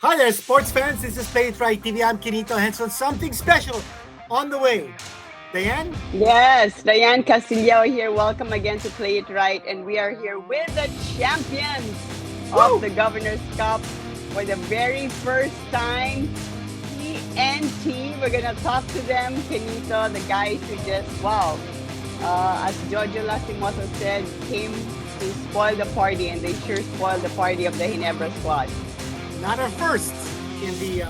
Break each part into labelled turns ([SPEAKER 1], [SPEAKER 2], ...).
[SPEAKER 1] Hi there, sports fans. This is Playitright TV. I'm Kinito Henson. Something special on the way. Diane?
[SPEAKER 2] Yes, Diane Castillo here. Welcome again to Play It Right. And we are here with the champions of
[SPEAKER 1] Woo!
[SPEAKER 2] the Governors Cup for the very first time. TNT. We're going to talk to them. Kenito, the guys who just, wow, as Jolas said, came to spoil the party. And they sure spoiled the party of the Ginebra squad.
[SPEAKER 1] Not our first in the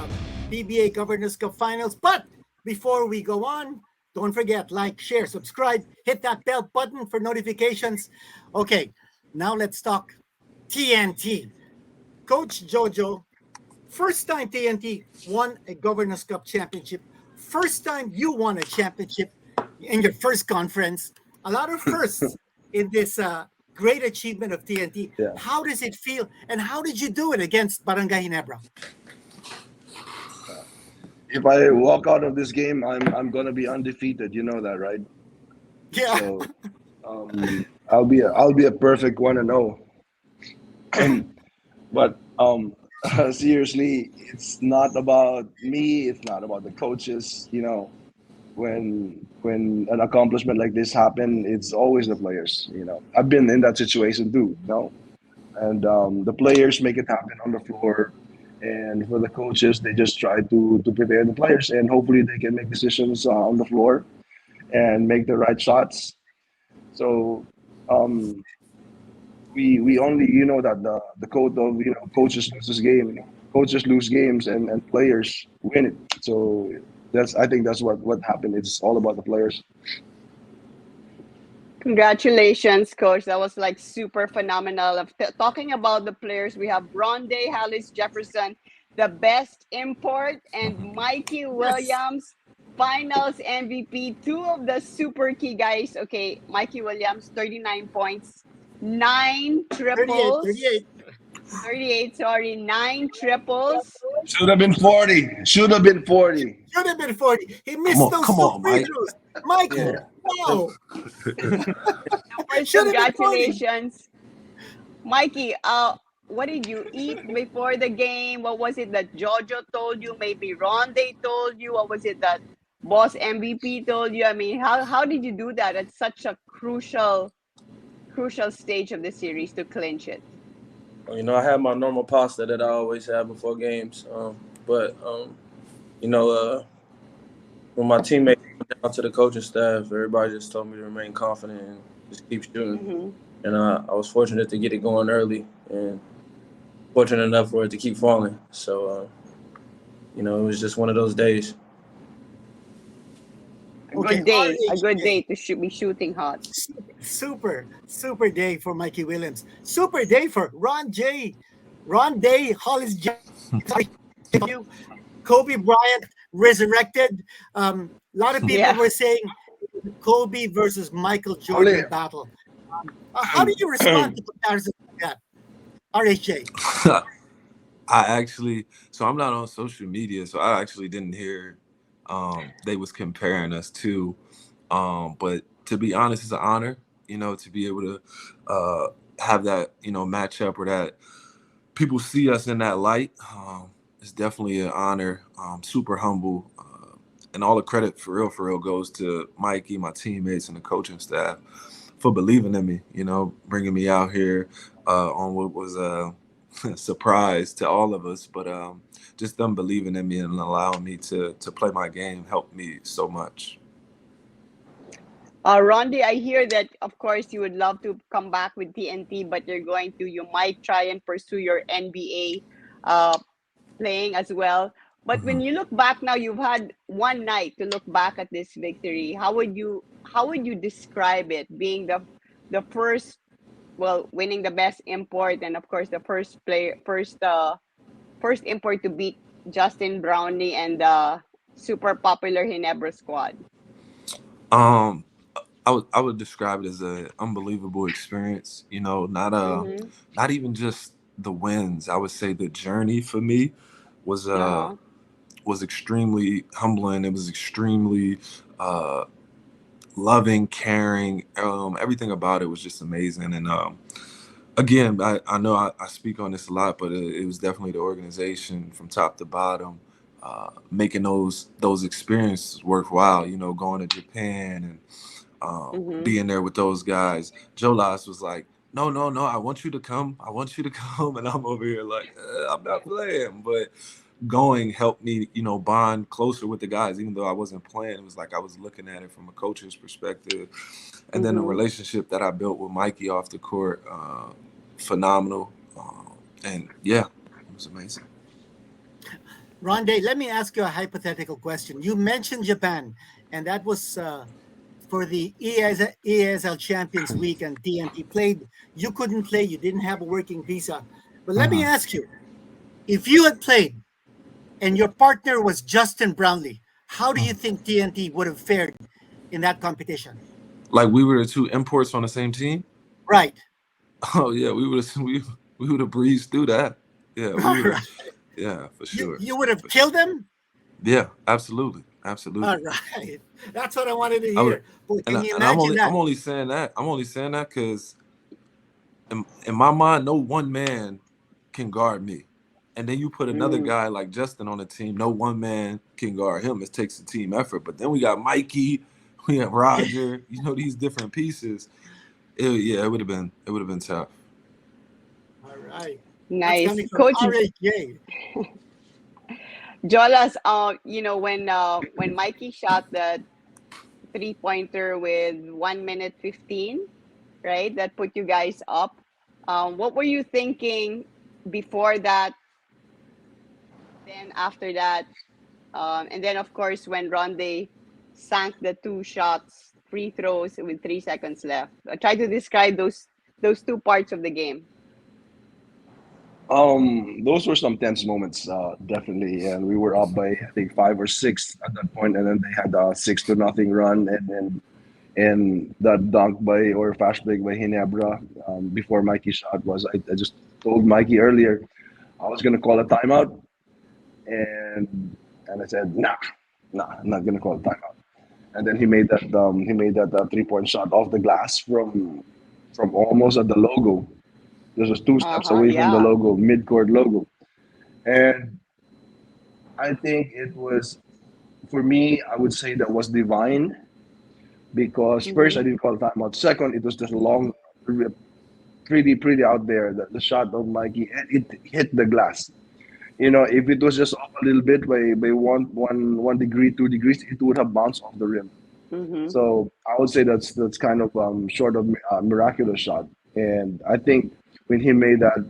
[SPEAKER 1] PBA Governors Cup Finals. But before we go on, don't forget, like, share, subscribe, hit that bell button for notifications. Okay, now let's talk TNT. Coach Jojo, first time TNT won a Governors Cup championship. First time you won a championship in your first conference. A lot of firsts in this great achievement of TNT.
[SPEAKER 3] Yeah.
[SPEAKER 1] How does it feel, and how did you do it against Barangay Ginebra?
[SPEAKER 3] If I walk out of this game, I'm gonna be undefeated. You know that, right?
[SPEAKER 1] Yeah.
[SPEAKER 3] So I'll be a perfect 1-0. But seriously, it's not about me. It's not about the coaches. You know, when an accomplishment like this happen, it's always the players. You know, I've been in that situation too. You know, and the players make it happen on the floor. And for the coaches, they just try to prepare the players, and hopefully they can make decisions on the floor and make the right shots. So um, we only that the code of coaches loses game, coaches lose games, and players win it. So I think that's what happened. It's all about the players.
[SPEAKER 2] Congratulations, coach. That was like super phenomenal. Talking about the players, we have Rondae, Hallis Jefferson, the best import, and Mikey
[SPEAKER 1] Yes.
[SPEAKER 2] Williams, finals MVP. Two of the super key guys. Okay, Mikey Williams, 39 points, 9
[SPEAKER 1] 38,
[SPEAKER 2] triples,
[SPEAKER 1] 38.
[SPEAKER 2] 38, sorry, 9 triples.
[SPEAKER 3] Should have been 40. Should have been 40.
[SPEAKER 1] Should have been 40. He missed those
[SPEAKER 4] Come
[SPEAKER 1] two
[SPEAKER 4] on,
[SPEAKER 1] free
[SPEAKER 4] Mike.
[SPEAKER 1] throws. Mikey,
[SPEAKER 4] Yeah.
[SPEAKER 1] wow.
[SPEAKER 2] First,
[SPEAKER 1] Should have been 40.
[SPEAKER 2] congratulations. Mikey, what did you eat before the game? What was it that Jojo told you? Maybe Rondae told you? What was it that Boss MVP told you? I mean, how did you do that at such a crucial stage of the series to clinch it?
[SPEAKER 4] You know, I have my normal pasta that I always have before games. But when my teammates went down to the coaching staff, everybody just told me to remain confident and just keep shooting.
[SPEAKER 2] Mm-hmm.
[SPEAKER 4] And I was fortunate to get it going early and fortunate enough for it to keep falling. So, it was just one of those days.
[SPEAKER 1] Okay,
[SPEAKER 2] A good
[SPEAKER 1] RHJ.
[SPEAKER 2] day to be shooting hot.
[SPEAKER 1] Super day for Mikey Williams. Super day for Rondae, Hollis Jefferson. Kobe Bryant resurrected. A lot of people
[SPEAKER 2] Yeah.
[SPEAKER 1] were saying Kobe versus Michael Jordan battle. How do you respond to comparisons like that, RHJ?
[SPEAKER 5] So I'm not on social media, so I actually didn't hear they was comparing us to. But to be honest, it's an honor, to be able to have that, matchup or that people see us in that light. It's definitely an honor. Super humble. And all the credit for real goes to Mikey, my teammates, and the coaching staff for believing in me, bringing me out here on what was a surprise to all of us. But just them believing in me and allowing me to play my game helped me so much.
[SPEAKER 2] Rondi, I hear that, of course, you would love to come back with TNT, but you might try and pursue your NBA playing as well. But when you look back now, you've had one night to look back at this victory. How would you describe it? Being the first, well, winning the best import, and of course the first import to beat Justin Brownlee and the super popular Ginebra squad.
[SPEAKER 5] Um, I would describe it as an unbelievable experience. Not even just the wins. I would say the journey for me was was extremely humbling. It was extremely loving, caring. Everything about it was just amazing. And again, I know I speak on this a lot, but it was definitely the organization from top to bottom, making those experiences worthwhile. You know, going to Japan and
[SPEAKER 2] Mm-hmm.
[SPEAKER 5] being there with those guys. Jolas was like, no, no, no, I want you to come. I want you to come. And I'm over here like, I'm not playing. But going helped me, you know, bond closer with the guys, even though I wasn't playing. It was like I was looking at it from a coach's perspective. And then the
[SPEAKER 2] Mm-hmm.
[SPEAKER 5] relationship that I built with Mikey off the court, phenomenal. And yeah, it was amazing.
[SPEAKER 1] Rondae, let me ask you a hypothetical question. You mentioned Japan, and that was for the ESL Champions Week, and TNT played. You couldn't play. You didn't have a working visa. But let me ask you, if you had played and your partner was Justin Brownlee, how do you think TNT would have fared in that competition?
[SPEAKER 5] Like we were the two imports on the same team.
[SPEAKER 1] Right.
[SPEAKER 5] Oh yeah, we would have breezed through that. Yeah, we
[SPEAKER 1] All
[SPEAKER 5] would have.
[SPEAKER 1] right.
[SPEAKER 5] Yeah, for
[SPEAKER 1] You,
[SPEAKER 5] sure.
[SPEAKER 1] you would have killed them?
[SPEAKER 5] Yeah, absolutely,
[SPEAKER 1] All
[SPEAKER 5] absolutely.
[SPEAKER 1] right. That's what I wanted to
[SPEAKER 5] I would,
[SPEAKER 1] hear. Boy, can you
[SPEAKER 5] and I'm
[SPEAKER 1] imagine
[SPEAKER 5] only
[SPEAKER 1] that?
[SPEAKER 5] saying that. I'm only saying that because in my mind, no one man can guard me. And then you put another
[SPEAKER 2] Mm.
[SPEAKER 5] guy like Justin on the team, no one man can guard him. It takes a team effort. But then we got Mikey, we have Roger, you know, these different pieces. Yeah, it would have been tough.
[SPEAKER 1] All right. That's
[SPEAKER 2] Nice.
[SPEAKER 1] coming from
[SPEAKER 2] Coach
[SPEAKER 1] RHJ.
[SPEAKER 2] Jolas, when Mikey shot the 3-pointer with 1 minute 15, right? That put you guys up. What were you thinking before that? Then after that, and then of course when Rondae sank the 2 shots, free throws with 3 seconds left. Try to describe those 2 parts of the game.
[SPEAKER 3] Those were some tense moments, definitely, and we were up by I think 5 or 6 at that point, and then they had a 6-0 run, and that dunk by or fast break by Hinebra before Mikey shot was I just told Mikey earlier I was gonna call a timeout, and I said nah, I'm not gonna call a timeout, and then he made that 3 point shot off the glass from almost at the logo. This was 2 steps
[SPEAKER 2] Uh-huh.
[SPEAKER 3] away from the
[SPEAKER 2] Yeah.
[SPEAKER 3] logo, mid-court logo. And I think it was, for me, I would say that was divine because first
[SPEAKER 2] Mm-hmm.
[SPEAKER 3] I didn't call timeout. Second, it was just a long rip, pretty out there, the shot of Mikey, and it hit the glass. You know, if it was just off a little bit by one degree, 2 degrees, it would have bounced off the rim.
[SPEAKER 2] Mm-hmm.
[SPEAKER 3] So I would say that's kind of short of miraculous shot. And I think when he made that,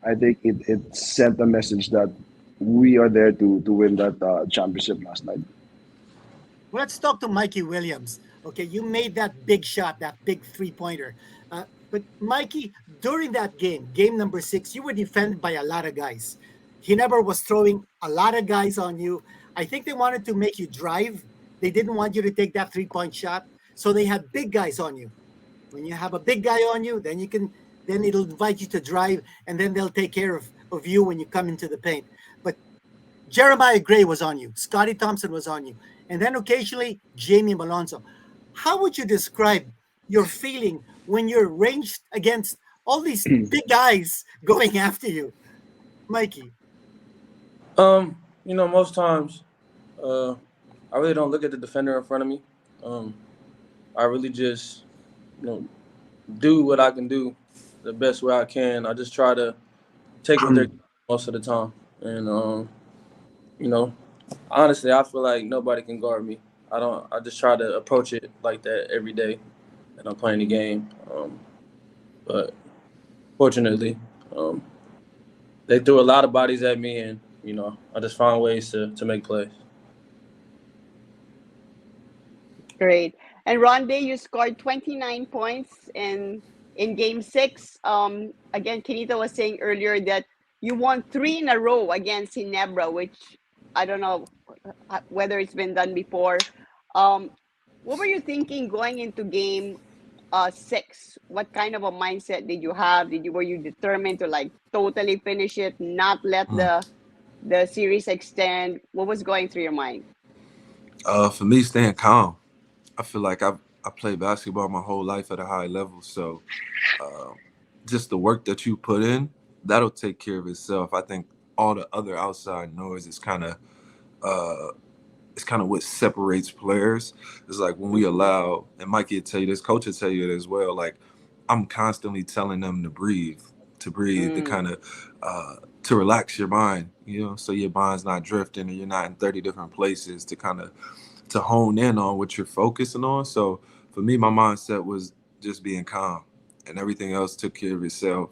[SPEAKER 3] I think it sent a message that we are there to win that championship last night.
[SPEAKER 1] Let's talk to Mikey Williams. Okay, you made that big shot, that big 3-pointer. But Mikey, during that game, game number 6, you were defended by a lot of guys. He never was throwing a lot of guys on you. I think they wanted to make you drive. They didn't want you to take that 3-point shot. So they had big guys on you. When you have a big guy on you, then it'll invite you to drive, and then they'll take care of you when you come into the paint. But Jeremiah Gray was on you. Scotty Thompson was on you. And then occasionally, Jamie Malonzo. How would you describe your feeling when you're ranged against all these big guys going after you? Mikey.
[SPEAKER 4] You know, most times, I really don't look at the defender in front of me. I really just, you know, do what I can do the best way I can. I just try to take what they're most of the time. And you know, honestly, I feel like nobody can guard me. I just try to approach it like that every day that I'm playing the game. But fortunately, they threw a lot of bodies at me, and you know, I just found ways to make plays.
[SPEAKER 2] Great. And Rondae, you scored 29 points in game 6. Again, Kenita was saying earlier that you won 3 in a row against Ginebra, which I don't know whether it's been done before. What were you thinking going into game 6? What kind of a mindset did you have? Were you determined to like totally finish it, not let the series extend? What was going through your mind?
[SPEAKER 5] For me, staying calm. I feel like I played basketball my whole life at a high level, so just the work that you put in, that'll take care of itself. I think all the other outside noise is kind of what separates players. It's like when we allow, and Mikey will tell you this, coach will tell you it as well. Like I'm constantly telling them to breathe, to kind of to relax your mind, so your mind's not drifting and you're not in 30 different places, to kind of to hone in on what you're focusing on. So for me, my mindset was just being calm, and everything else took care of itself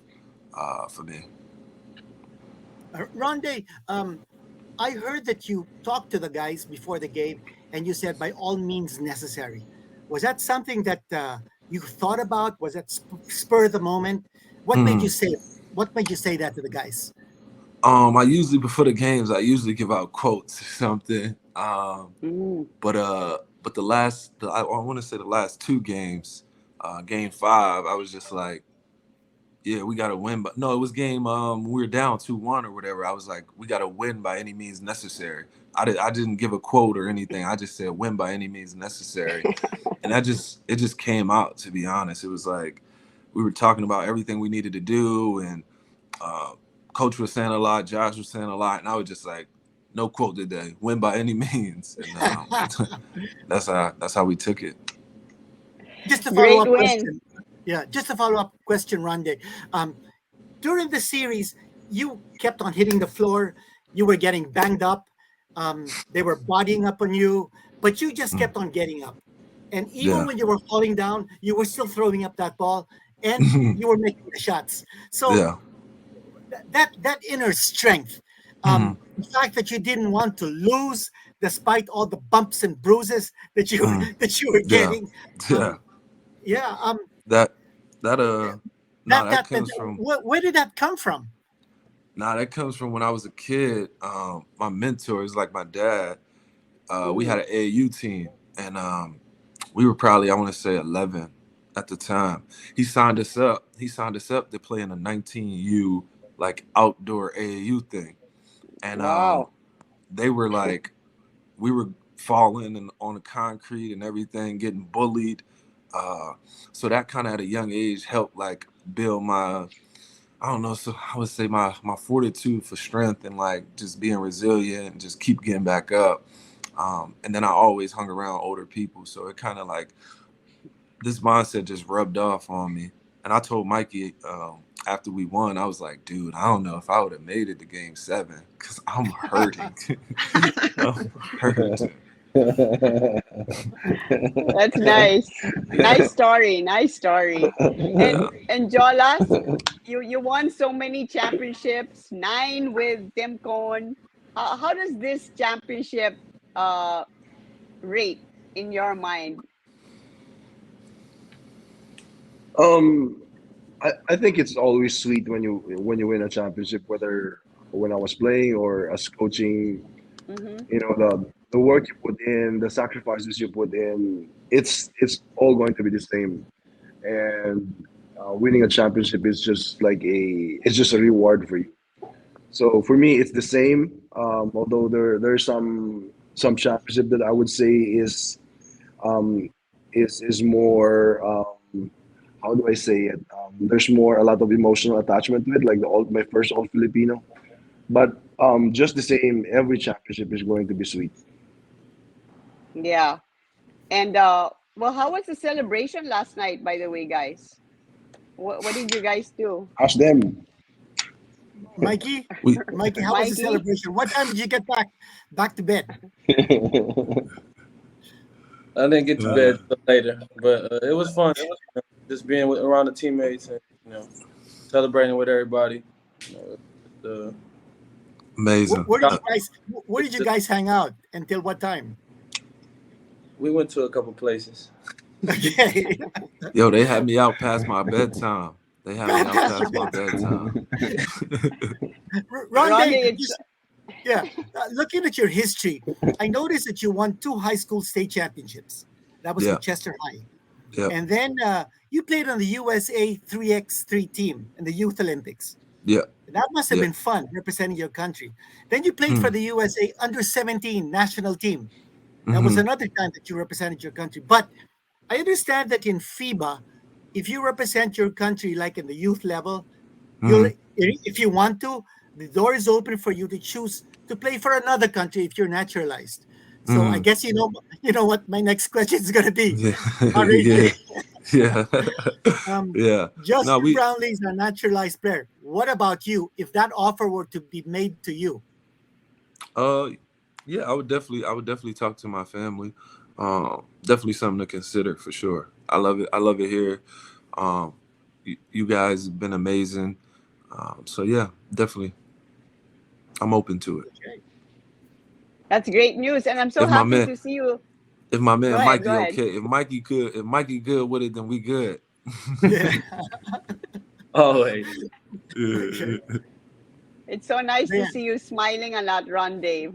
[SPEAKER 5] for me.
[SPEAKER 1] Rondae, I heard that you talked to the guys before the game and you said by all means necessary. Was that something that you thought about? Was that spur of the moment? What made you say that to the guys?
[SPEAKER 5] I usually, before the games, I usually give out quotes or something. But I want to say the last two games, game 5, I was just like, yeah, we got to win. But no, it was game we were down 2-1 or whatever. I was like, we got to win by any means necessary. I didn't give a quote or anything. I just said win by any means necessary. And it just came out, to be honest. It was like we were talking about everything we needed to do, and coach was saying a lot, Josh was saying a lot, and I was just like, no quote today, win by any means. And that's how we took it.
[SPEAKER 1] Just a follow-up question. Yeah, just a follow-up question, Rondae. During the series, you kept on hitting the floor. You were getting banged up. They were bodying up on you, but you just kept on getting up. And even when you were falling down, you were still throwing up that ball, and you were making the shots. So that inner strength, the fact that you didn't want to lose despite all the bumps and bruises that you were getting. That comes from. Where did that come from?
[SPEAKER 5] That comes from when I was a kid. My mentor is like my dad. We had an AAU team, and we were probably, I want to say, 11 at the time. He signed us up. To play in a 19U like outdoor AAU thing, and they were like, we were falling and on the concrete and everything, getting bullied. So that kind of at a young age helped like build my, I don't know, so I would say my fortitude for strength and like just being resilient and just keep getting back up. And then I always hung around older people. So it kind of like, this mindset just rubbed off on me. And I told Mikey after we won, I was like, dude, I don't know if I would have made it to game 7 because I'm hurting. I'm hurting.
[SPEAKER 2] That's nice. Nice story. And Jolas, you won so many championships, 9 with Timcon. How does this championship rate in your mind?
[SPEAKER 3] I think it's always sweet when you win a championship, whether when I was playing or as coaching. The work you put in, the sacrifices you put in, it's all going to be the same. And winning a championship is just like it's just a reward for you. So for me, it's the same. Although there's some championship that I would say is more. How do I say it? There's a lot of emotional attachment to it, like my first All Filipino. But just the same, every championship is going to be sweet.
[SPEAKER 2] Yeah. And how was the celebration last night, by the way, guys? What did you guys do?
[SPEAKER 3] Ask them.
[SPEAKER 1] Mikey, how was the celebration? What time did you get back to bed?
[SPEAKER 4] I didn't get to bed till later, but it was fun. Just being around the teammates and celebrating with everybody.
[SPEAKER 5] Amazing.
[SPEAKER 1] Where did you guys hang out until what time?
[SPEAKER 4] We went to a couple places.
[SPEAKER 1] Okay.
[SPEAKER 5] Yo, they had me out past my bedtime. Rondae,
[SPEAKER 1] looking at your history, I noticed that you won 2 high school state championships. That was with Chester High.
[SPEAKER 5] Yep.
[SPEAKER 1] And then you played on the USA 3x3 team in the Youth Olympics.
[SPEAKER 5] Yeah.
[SPEAKER 1] That must have been fun, representing your country. Then you played for the USA under-17 national team. That was another time that you represented your country. But I understand that in FIBA, if you represent your country like in the youth level, you'll
[SPEAKER 5] Mhm.
[SPEAKER 1] if you want to, the door is open for you to choose to play for another country if you're naturalized. So I
[SPEAKER 5] Mhm.
[SPEAKER 1] guess you know what my next question is going to be.
[SPEAKER 5] Yeah.
[SPEAKER 1] All right,
[SPEAKER 5] Yeah. Yeah. Yeah. No,
[SPEAKER 1] Justin
[SPEAKER 5] we
[SPEAKER 1] Brownlee is a naturalized player. What about you? If that offer were to be made to you,
[SPEAKER 5] uh yeah, I would definitely talk to my family. Definitely something to consider for sure. I love it. I love it here. Um you guys have been amazing. So yeah, definitely I'm open to it.
[SPEAKER 1] okay.
[SPEAKER 2] That's great news, and I'm so
[SPEAKER 5] If my
[SPEAKER 2] happy
[SPEAKER 5] man
[SPEAKER 2] to see you.
[SPEAKER 5] if my
[SPEAKER 2] Go
[SPEAKER 5] man
[SPEAKER 2] ahead, go
[SPEAKER 5] Mikey
[SPEAKER 2] ahead.
[SPEAKER 5] okay, if Mikey good with it, then we good.
[SPEAKER 1] Yeah.
[SPEAKER 4] Always.
[SPEAKER 1] Okay.
[SPEAKER 5] Yeah.
[SPEAKER 2] It's so nice to
[SPEAKER 1] Dan,
[SPEAKER 2] see you smiling a lot, Rondae.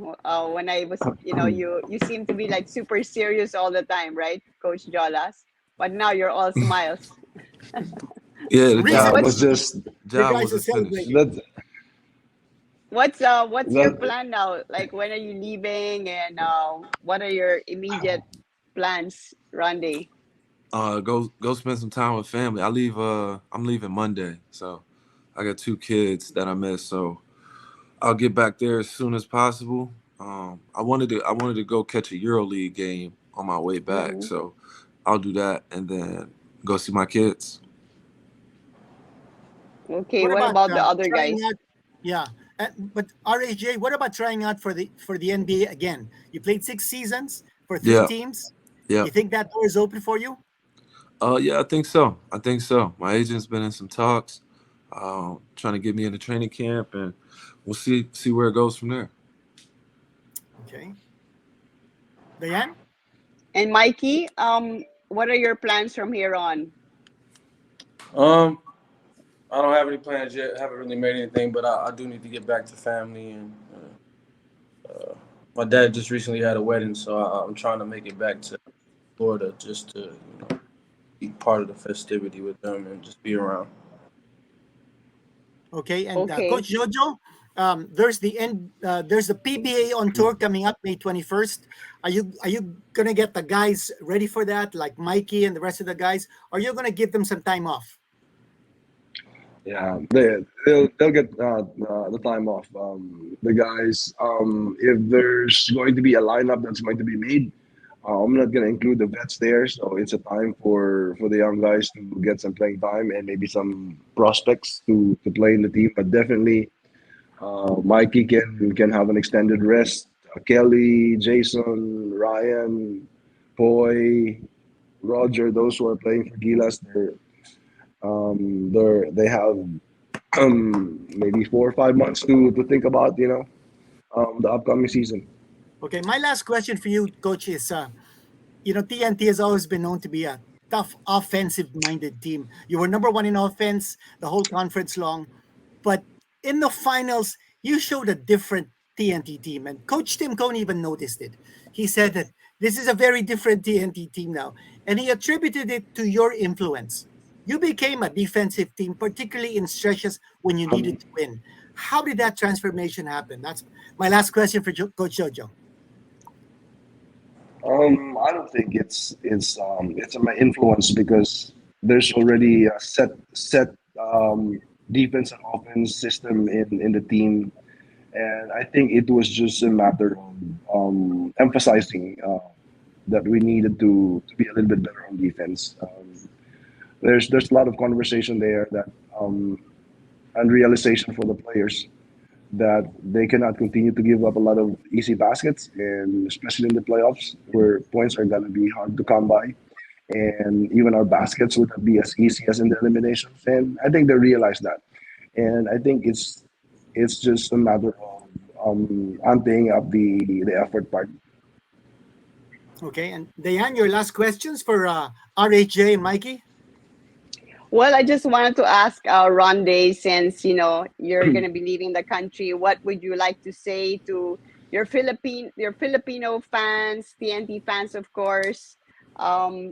[SPEAKER 2] When I was, you seem to be like super serious all the time, right, Coach Jolas? But now you're all smiles.
[SPEAKER 5] Yeah, the
[SPEAKER 1] reason
[SPEAKER 5] job
[SPEAKER 3] That
[SPEAKER 2] What's
[SPEAKER 3] was
[SPEAKER 5] wasn't
[SPEAKER 3] just
[SPEAKER 1] you
[SPEAKER 5] job
[SPEAKER 1] guys are
[SPEAKER 5] wasn't finished.
[SPEAKER 1] celebrating.
[SPEAKER 3] that
[SPEAKER 2] what's your
[SPEAKER 3] that
[SPEAKER 2] plan now? Like, when are you leaving, and what are your immediate plans, Rondae?
[SPEAKER 5] Go spend some time with family. I'm leaving Monday, so I got two kids that I miss, so I'll get back there as soon as possible. I wanted to go catch a EuroLeague game on my way back,
[SPEAKER 2] Mm-hmm.
[SPEAKER 5] so I'll do that and then go see my kids.
[SPEAKER 2] Okay,
[SPEAKER 1] What
[SPEAKER 2] what
[SPEAKER 1] about
[SPEAKER 2] about the other
[SPEAKER 1] trying
[SPEAKER 2] guys?
[SPEAKER 1] out? Yeah, but RHJ, what about trying out for the NBA again? You played 6 seasons for three
[SPEAKER 5] Yeah,
[SPEAKER 1] teams.
[SPEAKER 5] yeah.
[SPEAKER 1] You think that door is open for you?
[SPEAKER 5] Yeah, I think so. I think so. My agent's been in some talks, trying to get me into training camp, and we'll see where it goes from there.
[SPEAKER 1] Okay, Diane.
[SPEAKER 2] And Mikey, what are your plans from here on?
[SPEAKER 4] Um, I don't have any plans yet. Haven't really made anything, but I do need to get back to family. And my dad just recently had a wedding, so I'm trying to make it back to Florida just to be part of the festivity with them and just be around.
[SPEAKER 1] Okay, and
[SPEAKER 2] Okay.
[SPEAKER 1] Coach Jojo, there's the PBA on tour coming up May 21st. Are you gonna get the guys ready for that, like Mikey and the rest of the guys? Or are you gonna give them some time off?
[SPEAKER 3] yeah, they'll get the time off. The guys, if there's going to be a lineup that's going to be made, I'm not going to include the vets there. So it's a time for the young guys to get some playing time and maybe some prospects to play in the team. But definitely, Mikey can have an extended rest. Kelly, Jason, Ryan, Poy, Roger, those who are playing for Gilas, they have maybe 4 or 5 months to think about the upcoming season.
[SPEAKER 1] Okay, my last question for you, Coach, is TNT has always been known to be a tough offensive minded team. You were number one in offense the whole conference long, but in the finals, you showed a different TNT team. And Coach Tim Cohn even noticed it. He said that this is a very different TNT team now, and he attributed it to your influence. You became a defensive team, particularly in stretches when you needed to win. How did that transformation happen? That's my last question for Coach Jojo.
[SPEAKER 3] I don't think it's my influence because there's already a set defense and offense system in the team, and I think it was just a matter of emphasizing that we needed to be a little bit better on defense. There's a lot of conversation there that and realization for the players that they cannot continue to give up a lot of easy baskets, and especially in the playoffs where points are going to be hard to come by. And even our baskets would not be as easy as in the eliminations. And I think they realize that. And I think it's just a matter of amping up the effort part.
[SPEAKER 1] Okay, and Diane, your last questions for RHJ and Mikey?
[SPEAKER 2] Well, I just wanted to ask Rondae, since you're gonna be leaving the country, what would you like to say to your Filipino fans, TNT fans, of course,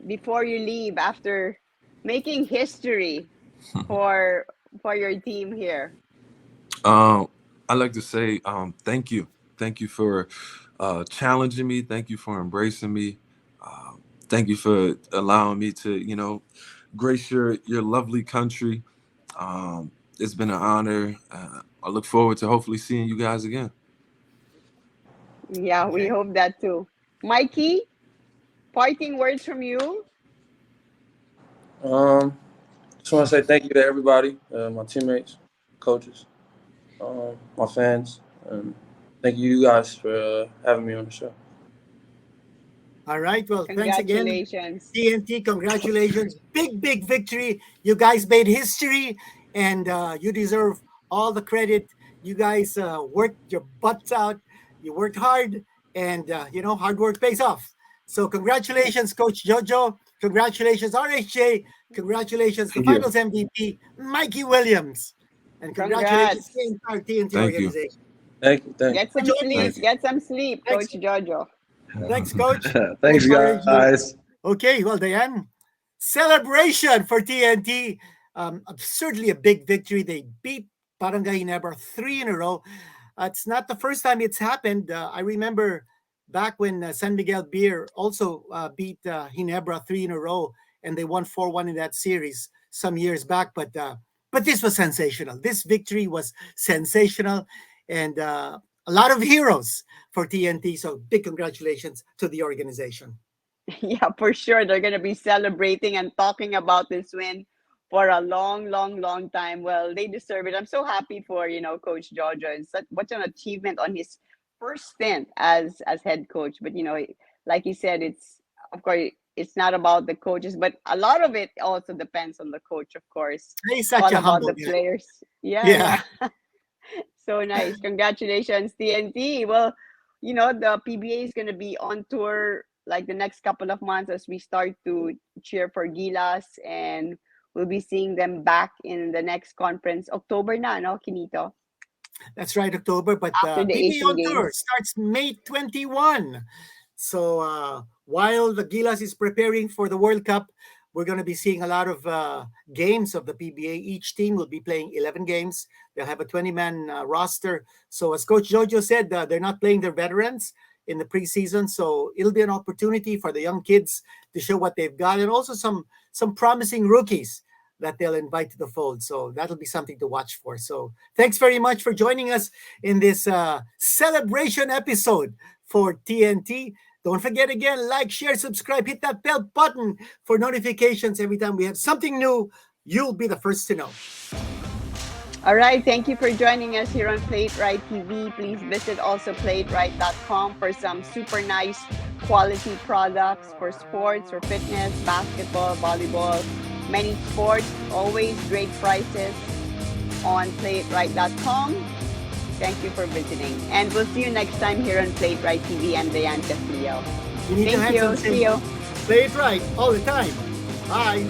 [SPEAKER 2] before you leave after making history for your team here?
[SPEAKER 5] Um, I like to say thank you for challenging me. Thank you for embracing me. Thank you for allowing me to grace your lovely country. It's been an honor. I look forward to hopefully seeing you guys again.
[SPEAKER 2] Yeah, we
[SPEAKER 1] Okay.
[SPEAKER 2] hope that too. Mikey, parting words from you.
[SPEAKER 4] Just want to say thank you to everybody, my teammates, coaches, my fans, and thank you guys for having me on the show.
[SPEAKER 1] All right. Well, thanks again,
[SPEAKER 2] Congratulations.
[SPEAKER 1] TNT. Congratulations. Big victory. You guys made history, and you deserve all the credit. You guys worked your butts out. You worked hard, and hard work pays off. So congratulations, Coach Jojo. Congratulations, RHJ. Congratulations, the
[SPEAKER 3] Thank you.
[SPEAKER 1] Finals MVP, Mikey Williams. And congratulations to the
[SPEAKER 2] Congrats.
[SPEAKER 1] entire TNT
[SPEAKER 5] Thank you.
[SPEAKER 1] organization.
[SPEAKER 4] Thank you.
[SPEAKER 2] Get some
[SPEAKER 1] Join
[SPEAKER 2] sleep.
[SPEAKER 5] Thank you.
[SPEAKER 2] Get some sleep,
[SPEAKER 1] Thanks.
[SPEAKER 2] Coach Jojo.
[SPEAKER 1] Thanks, Coach.
[SPEAKER 3] Thanks,
[SPEAKER 1] Encourage you.
[SPEAKER 3] guys.
[SPEAKER 1] Okay, well, Diane, celebration for TNT. Certainly a big victory. They beat Barangay Ginebra 3 in a row. It's not the first time it's happened. I remember back when San Miguel Beer also beat Ginebra 3 in a row, and they won 4-1 in that series some years back. But this was sensational. This victory was sensational, and a lot of heroes for TNT. So big congratulations to the organization.
[SPEAKER 2] Yeah, for sure. They're going to be celebrating and talking about this win for a long time. Well, they deserve it. I'm so happy for, Coach Jojo. It's such an achievement on his first stint as head coach. But, like he said, it's, of course, it's not about the coaches, but a lot of it also depends on the coach, of course.
[SPEAKER 1] He's
[SPEAKER 2] It's
[SPEAKER 1] such
[SPEAKER 2] all
[SPEAKER 1] a
[SPEAKER 2] about
[SPEAKER 1] humble
[SPEAKER 2] the
[SPEAKER 1] guy.
[SPEAKER 2] players.
[SPEAKER 1] Yeah.
[SPEAKER 2] Yeah. So nice. Congratulations, TNT. Well, the PBA is going to be on tour like the next couple of months as we start to cheer for Gilas, and we'll be seeing them back in the next conference. October na, no, Kinito?
[SPEAKER 1] That's right, October. But
[SPEAKER 2] After the
[SPEAKER 1] PBA
[SPEAKER 2] Asian
[SPEAKER 1] on Tour
[SPEAKER 2] Games.
[SPEAKER 1] starts May 21. So while the Gilas is preparing for the World Cup, we're going to be seeing a lot of games of the PBA. Each team will be playing 11 games. They'll have a 20-man roster. So as Coach Jojo said, they're not playing their veterans in the preseason. So it'll be an opportunity for the young kids to show what they've got, and also some promising rookies that they'll invite to the fold. So that'll be something to watch for. So thanks very much for joining us in this celebration episode for TNT. Don't forget again, like, share, subscribe, hit that bell button for notifications every time we have something new. You'll be the first to know.
[SPEAKER 2] All right. Thank you for joining us here on Playitright TV. Please visit also playitright.com for some super nice quality products for sports, for fitness, basketball, volleyball, many sports. Always great prices on playitright.com. Thank you for visiting. And we'll see you next time here on Playitright TV. I'm Diane Castillo.
[SPEAKER 1] You need to
[SPEAKER 2] Thank
[SPEAKER 1] have
[SPEAKER 2] you.
[SPEAKER 1] some
[SPEAKER 2] See you.
[SPEAKER 1] Play it right all the time. Bye.